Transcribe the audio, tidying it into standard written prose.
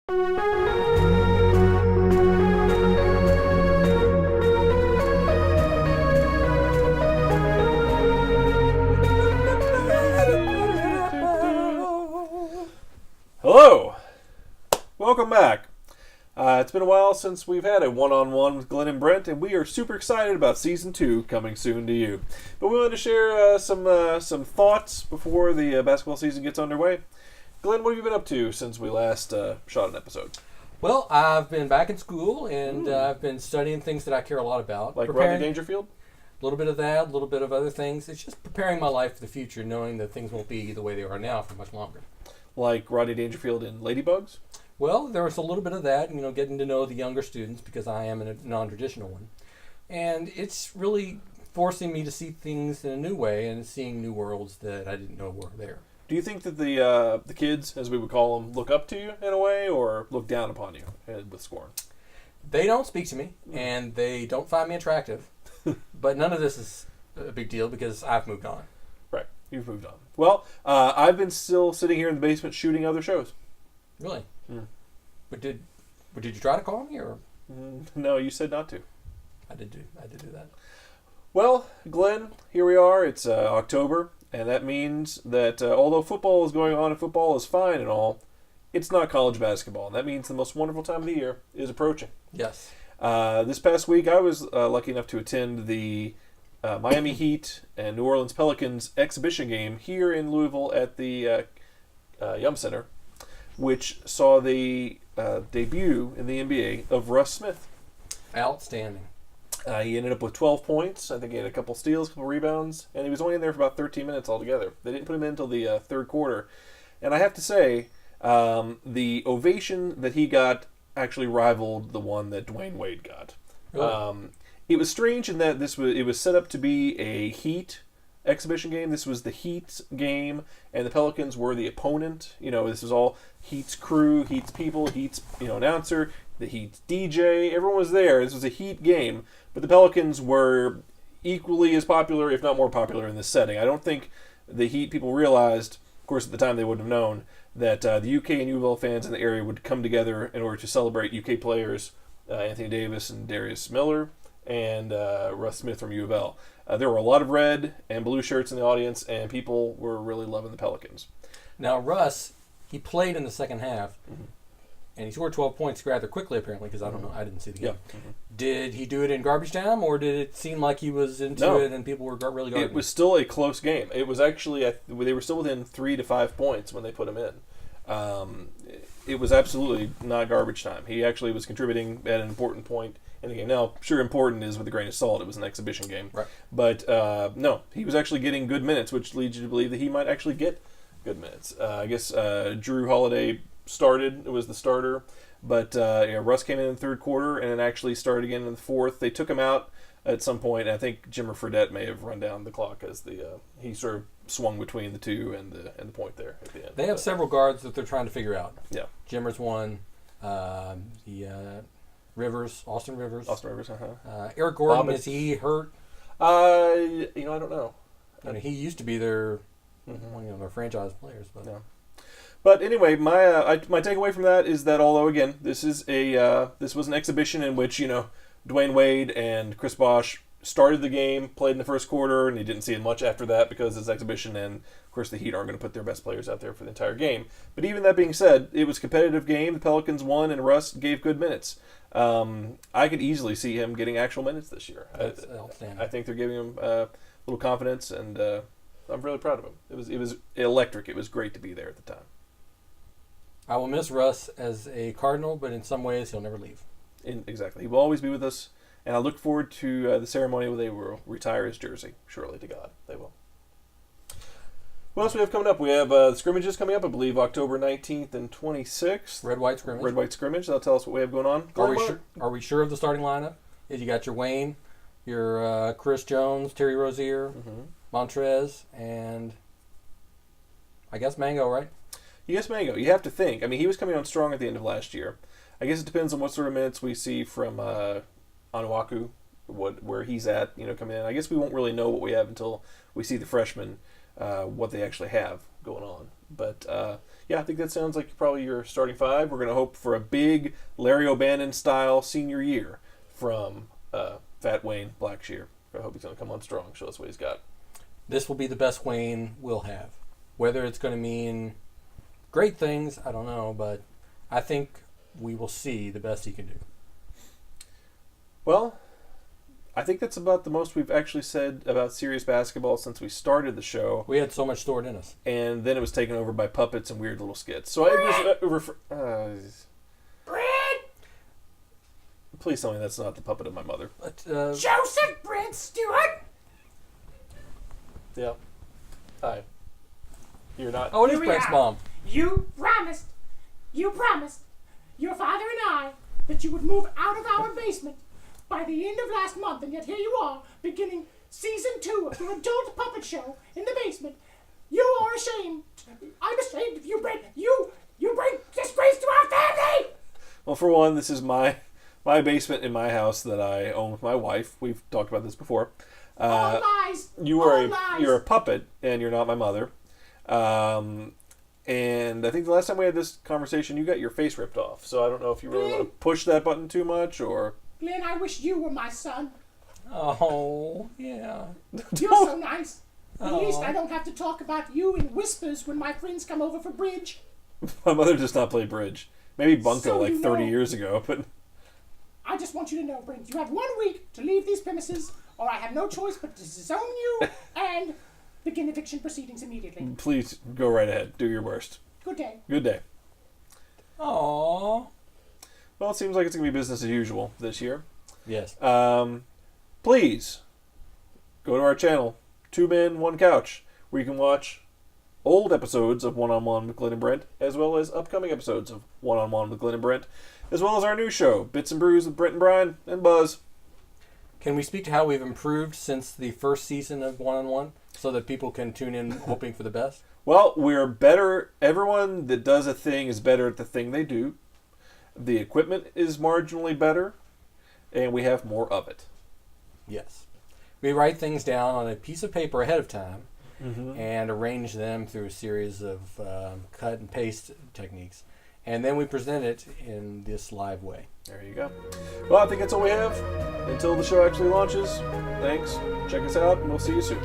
Hello! Welcome back. It's been a while since we've had a one-on-one with Glen and Brent, and we are super excited about Season 2 coming soon to you. But we wanted to share some thoughts before the basketball season gets underway. Glen, what have you been up to since we last shot an episode? Well, I've been back in school, and I've been studying things that I care a lot about. Like Rodney Dangerfield? A little bit of that, a little bit of other things. It's just preparing my life for the future, knowing that things won't be the way they are now for much longer. Like Rodney Dangerfield in Ladybugs? Well, there was a little bit of that, getting to know the younger students because I am a non-traditional one. And it's really forcing me to see things in a new way and seeing new worlds that I didn't know were there. Do you think that the kids, as we would call them, look up to you in a way or look down upon you with scorn? They don't speak to me, and they don't find me attractive. But none of this is a big deal because I've moved on. Right. You've moved on. Well, I've been still sitting here in the basement shooting other shows. Really? Mm. But did you try to call me or? No, you said not to. I did do that. Well, Glenn, here we are. It's October, and that means that although football is going on and football is fine and all, it's not college basketball, and that means the most wonderful time of the year is approaching. Yes. This past week, I was lucky enough to attend the Miami Heat and New Orleans Pelicans exhibition game here in Louisville at the Yum Center, which saw the debut in the NBA of Russ Smith. Outstanding. He ended up with 12 points. I think he had a couple steals, a couple rebounds, and he was only in there for about 13 minutes altogether. They didn't put him in until the third quarter. And I have to say, the ovation that he got actually rivaled the one that Dwayne Wade got. Really? It was strange in that it was set up to be a Heat exhibition game. This was the Heat's game, and the Pelicans were the opponent. This was all Heat's crew, Heat's people, Heat's announcer, the Heat's DJ. Everyone was there. This was a Heat game, but the Pelicans were equally as popular, if not more popular, in this setting. I don't think the Heat people realized, of course, at the time they wouldn't have known, that the UK and UofL fans in the area would come together in order to celebrate UK players, Anthony Davis and Darius Miller, and Russ Smith from UofL. There were a lot of red and blue shirts in the audience, and people were really loving the Pelicans. Now, Russ, he played in the second half, and he scored 12 points rather quickly, apparently, because I don't know, I didn't see the game. Yeah. Did he do it in garbage time, or did it seem like he was into it and people were really guarding? It was still a close game. It was actually, they were still within 3 to 5 points when they put him in. It was absolutely not garbage time. He actually was contributing at an important point in the game. Now, sure, important is with a grain of salt. It was an exhibition game. Right. But, no, he was actually getting good minutes, which leads you to believe that he might actually get good minutes. I guess Drew Holiday started. It was the starter. But Russ came in the third quarter and then actually started again in the fourth. They took him out at some point. And I think Jimmer Fredette may have run down the clock as he sort of swung between the two and the point there at the end. They have several guards that they're trying to figure out. Yeah. Jimmer's one. Rivers, Austin Rivers. Eric Gordon, is he hurt? I don't know. He used to be their their franchise players, but yeah. But anyway, my takeaway from that is that although again this was an exhibition in which Dwayne Wade and Chris Bosh started the game, played in the first quarter, and he didn't see it much after that because it's exhibition, and of course the Heat aren't going to put their best players out there for the entire game. But even that being said, it was a competitive game. The Pelicans won, and Russ gave good minutes. I could easily see him getting actual minutes this year. That's outstanding. I think they're giving him a little confidence, and I'm really proud of him. It was electric. It was great to be there at the time. I will miss Russ as a Cardinal, but in some ways he'll never leave. Exactly. He will always be with us, and I look forward to the ceremony where they will retire his jersey. Surely to God, they will. What else we have coming up? We have the scrimmages coming up, I believe, October 19th and 26th. Red-white scrimmage. Red-white scrimmage. That'll tell us what we have going on. Are we sure of the starting lineup? You got your Wayne, your Chris Jones, Terry Rozier, Montrez, and I guess Mango, right? Yes, Mango. You have to think. I mean, he was coming on strong at the end of last year. I guess it depends on what sort of minutes we see from Onuaku, where he's at, coming in. I guess we won't really know what we have until we see the freshmen, what they actually have going on. But yeah, I think that sounds like probably your starting five. We're going to hope for a big Larry O'Bannon style senior year from Fat Wayne Blackshear. I hope he's going to come on strong, show us what he's got. This will be the best Wayne we'll have. Whether it's going to mean great things, I don't know, but I think we will see the best he can do. Well, I think that's about the most we've actually said about serious basketball since we started the show. We had so much stored in us. And then it was taken over by puppets and weird little skits. So I just Brent! Please tell me that's not the puppet of my mother. But, Joseph Brent Stewart! Yeah. Hi. You're not... oh, it is Here we Brent's are. mom. You promised, your father and I, that you would move out of our basement by the end of last month, and yet here you are, beginning season 2 of your adult puppet show in the basement. You are ashamed. I'm ashamed of you, Brent. You bring disgrace to our family! Well, for one, this is my basement in my house that I own with my wife. We've talked about this before. All lies. You're a puppet, and you're not my mother. And I think the last time we had this conversation, you got your face ripped off. So I don't know if you really want to push that button too much, or... Glen, I wish you were my son. Oh, yeah. You're so nice. At least I don't have to talk about you in whispers when my friends come over for bridge. My mother does not play bridge. Maybe Bunko So like you 30 know. years ago, but... I just want you to know, Brent, you have 1 week to leave these premises, or I have no choice but to disown you and begin eviction proceedings immediately. Please go right ahead. Do your worst. Good day. Good day. Aww. Well, it seems like it's going to be business as usual this year. Yes. Please go to our channel, 2 Men, 1 Couch, where you can watch old episodes of One-on-One with Glen and Brent, as well as upcoming episodes of One-on-One with Glen and Brent, as well as our new show, Bits and Brews with Brent and Brian and Buzz. Can we speak to how we've improved since the first season of One-on-One so that people can tune in hoping for the best? Well, we're better. Everyone that does a thing is better at the thing they do. The equipment is marginally better, and we have more of it. Yes. We write things down on a piece of paper ahead of time and arrange them through a series of cut and paste techniques. And then we present it in this live way. There you go. Well, I think that's all we have until the show actually launches. Thanks. Check us out, and we'll see you soon.